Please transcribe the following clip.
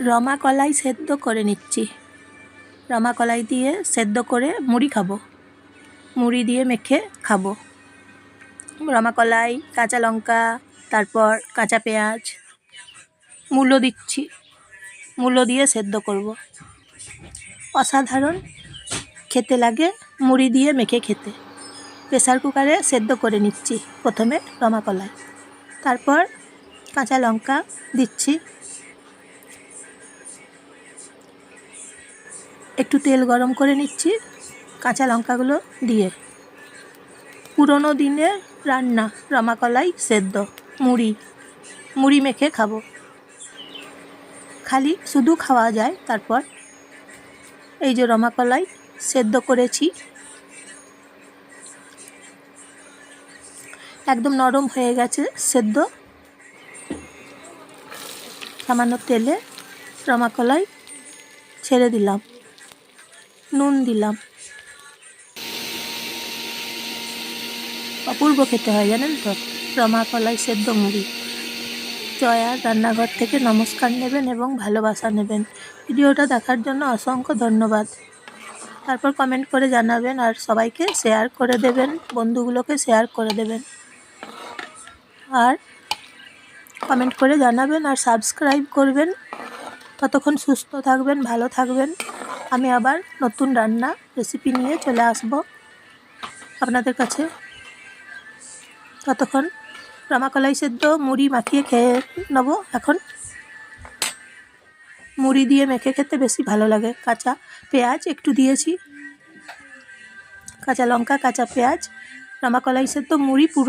রমা কলাই সেদ্ধ করে নিচ্ছি। রমা কলাই দিয়ে সেদ্ধ করে মুড়ি খাবো, মুড়ি দিয়ে মেখে খাবো। রমা কলাই, কাঁচা লঙ্কা, তারপর কাঁচা পেঁয়াজ, মূলো দিচ্ছি, মূলো দিয়ে সেদ্ধ করব। অসাধারণ খেতে লাগে মুড়ি দিয়ে মেখে খেতে। প্রেসার কুকারে সেদ্ধ করে নিচ্ছি প্রথমে রমা কলাই, তারপর কাঁচা লঙ্কা দিচ্ছি, একটু তেল গরম করে নিচ্ছি কাঁচা লঙ্কাগুলো দিয়ে। পুরোনো দিনের রান্না রমা কলাই সেদ্ধ, মুড়ি মেখে খাবো। খালি শুধু খাওয়া যায়। তারপর এই যে রমা কলাই সেদ্ধ করেছি, একদম নরম হয়ে গেছে সেদ্ধ। সামান্য তেলে রমা কলাই ছেড়ে দিলাম, নুন দিলাম। অপূর্ব খেতে হয় জানেন তো, রমা কলাই সেদ্ধ মুড়ি। জয়ার রান্নাঘর থেকে নমস্কার নেবেন এবং ভালোবাসা নেবেন। ভিডিওটা দেখার জন্য অসংখ্য ধন্যবাদ। তারপর কমেন্ট করে জানাবেন আর সবাইকে শেয়ার করে দেবেন, বন্ধুগুলোকে শেয়ার করে দেবেন। আর কমেন্ট করে জানাবেন আর সাবস্ক্রাইব করবেন। ততক্ষণ সুস্থ থাকবেন, ভালো থাকবেন। আমি আবার নতুন রান্না রেসিপি নিয়ে চলে আসব আপনাদের কাছে। ততক্ষণ রমা কলাই সেদ্ধ মুড়ি মাখিয়ে খেয়ে নেব। এখন মুড়ি দিয়ে মেখে খেতে বেশি ভালো লাগে। কাঁচা পেঁয়াজ একটু দিয়েছি, কাঁচা লঙ্কা, কাঁচা পেঁয়াজ, রমা কলাই সেদ্ধ মুড়ি পুরো